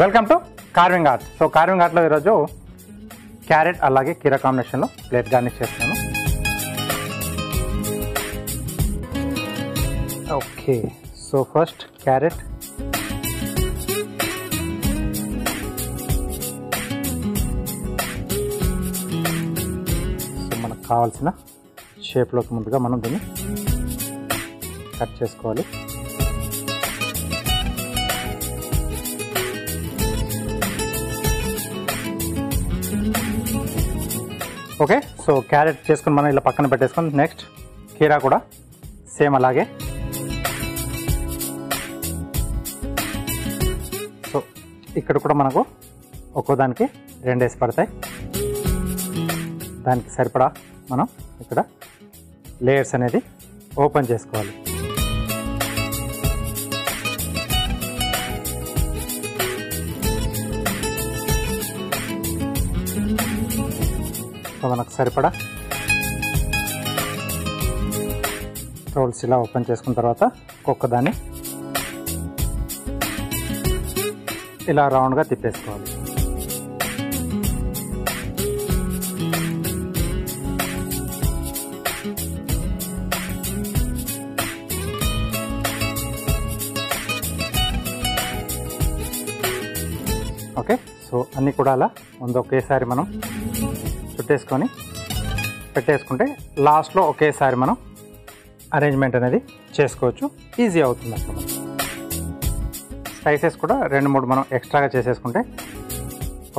Welcome to carving art. So carving ఆర్ట్లో ఈరోజు carrot అలాగే కీరా కాంబినేషన్లో ప్లేట్ గార్నిష్ చేస్తున్నాను. Okay, so first carrot, so మనకు కావాల్సిన షేప్లోకి ముందుగా మనం దీన్ని కట్ చేసుకోవాలి. ఓకే, సో క్యారెట్ చేసుకుని మనం ఇలా పక్కన పెట్టేసుకొని నెక్స్ట్ కీరా కూడా సేమ్ అలాగే. సో ఇక్కడ కూడా మనకు ఒక్కోదానికి 2 వేసి పడతాయి. దానికి సరిపడా మనం ఇక్కడ లేయర్స్ అనేది ఓపెన్ చేసుకోవాలి. సో మనకు సరిపడా రోల్స్ ఇలా ఓపెన్ చేసుకున్న తర్వాత ఒక్కొక్కదాన్ని ఇలా రౌండ్గా తిప్పేసుకోవాలి. ఓకే, సో అన్నీ కూడా అలా ముందు ఒకేసారి మనం చుట్టేసుకొని పెట్టేసుకుంటే లాస్ట్లో ఒకేసారి మనం అరేంజ్మెంట్ అనేది చేసుకోవచ్చు, ఈజీ అవుతుంది. అసలు స్లైసెస్ కూడా 2-3 మనం ఎక్స్ట్రాగా చేసేసుకుంటే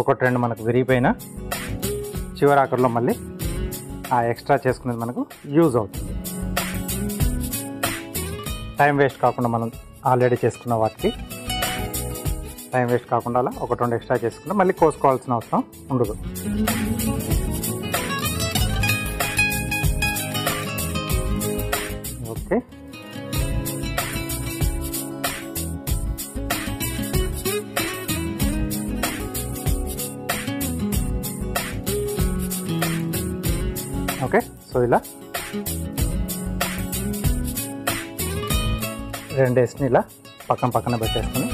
1-2 మనకు విరిగిపోయిన చివరి ఆఖరిలో మళ్ళీ ఆ ఎక్స్ట్రా చేసుకునేది మనకు యూజ్ అవుతుంది. టైం వేస్ట్ కాకుండా మనం ఆల్రెడీ చేసుకున్న వాటికి టైం వేస్ట్ కాకుండా అలా 1-2 ఎక్స్ట్రా చేసుకుంటే మళ్ళీ కోసుకోవాల్సిన అవసరం ఉండదు. ఓకే, ఓకే, సో ఇలా 2 వేసుని ఇలా పక్కన పెట్టేసుకొని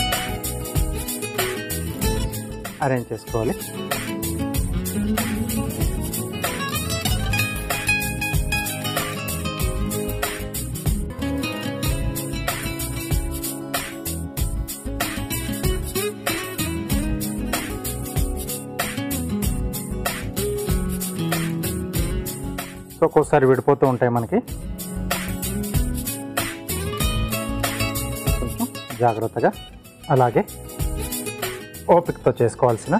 అరేంజ్ చేసుకోవాలి. సో ఒక్కోసారి విడిపోతూ ఉంటాయి మనకి, కొంచెం జాగ్రత్తగా అలాగే ఓపికతో చేసుకోవాల్సిన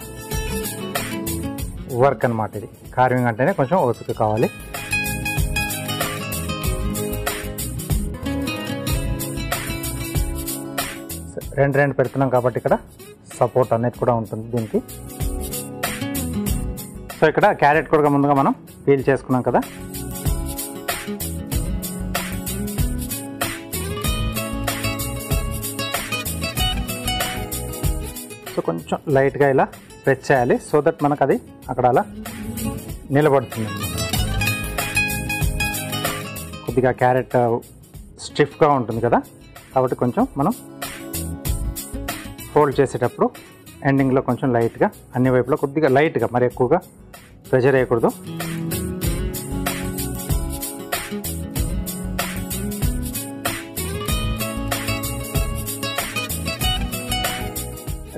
వర్క్ అన్నమాట. ఇది కార్వింగ్ అంటేనే కొంచెం ఓపిక కావాలి. రెండు పెడుతున్నాం కాబట్టి ఇక్కడ సపోర్ట్ అనేది కూడా ఉంటుంది దీనికి. సో ఇక్కడ క్యారెట్ కూడా ముందుగా మనం పీల్ చేసుకున్నాం కదా, సో కొంచెం లైట్గా ఇలా ప్రెస్ చేయాలి, సో దట్ మనకు అది అక్కడ అలా నిలబడుతుంది. కొద్దిగా క్యారెట్ స్టిఫ్గా ఉంటుంది కదా, కాబట్టి కొంచెం మనం ఫోల్డ్ చేసేటప్పుడు ఎండింగ్లో కొంచెం లైట్గా అన్ని వైపులో కొద్దిగా లైట్గా, మరి ఎక్కువగా ప్రెషర్ వేయకూడదు.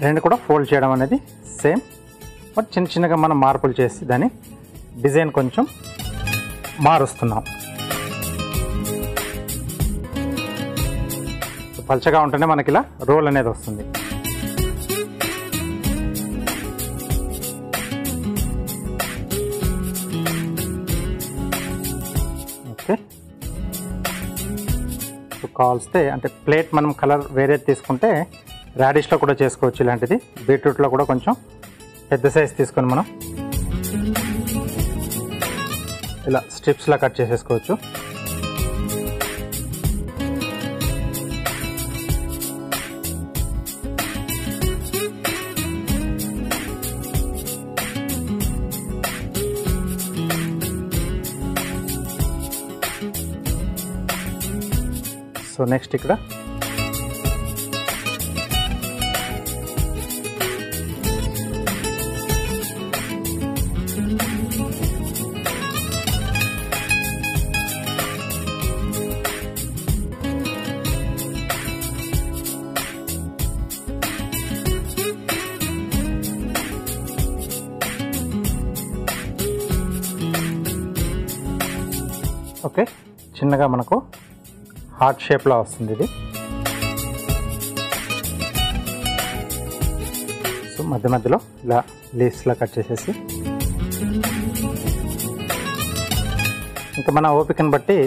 రెండు కూడా ఫోల్డ్ చేయడం అనేది సేమ్, బట్ చిన్నగా మనం మార్పులు చేసి దాని డిజైన్ కొంచెం మారుస్తున్నాం. పల్చగా ఉంటేనే మనకి ఇలా రోల్ అనేది వస్తుంది. ఓకే, సో కావాల్స్తే అంటే ప్లేట్ మనం కలర్ వేరే తీసుకుంటే రాడిష్లో కూడా చేసుకోవచ్చు ఇలాంటిది. బీట్రూట్లో కూడా కొంచెం పెద్ద సైజ్ తీసుకొని మనం ఇలా స్ట్రిప్స్లా కట్ చేసేసుకోవచ్చు. సో నెక్స్ట్ ఇక్కడ చిన్నగా మనకు హార్ట్ షేప్లో వస్తుంది ఇది. సో మధ్య మధ్యలో ఇలా లీవ్స్లా కట్ చేసేసి ఇంకా మన ఓపికను బట్టి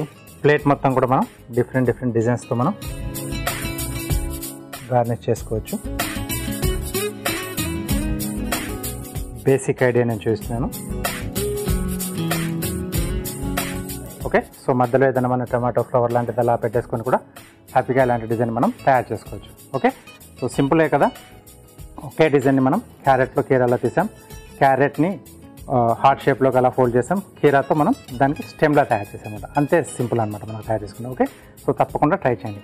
ప్లేట్ మొత్తం కూడా మనం డిఫరెంట్ డిజైన్స్తో మనం గార్నిష్ చేసుకోవచ్చు. బేసిక్ ఐడియా నేను చూస్తున్నాను. ఓకే, సో మధ్యలో ఏదైనా మన టమాటో ఫ్లవర్ లాంటిది అలా పెట్టేసుకొని కూడా హ్యాపీగా ఇలాంటి డిజైన్ మనం తయారు చేసుకోవచ్చు. ఓకే, సో సింపులే కదా. ఒకే డిజైన్ని మనం క్యారెట్లో కీరాలో తీసాం, క్యారెట్ని హార్ట్ షేప్లోకి అలా ఫోల్డ్ చేసాం, కీరాతో మనం దానికి స్టెమ్లా తయారు చేసాం. అంతే సింపుల్ అనమాట మనం తయారు చేసుకున్నాం. ఓకే, సో తప్పకుండా ట్రై చేయండి.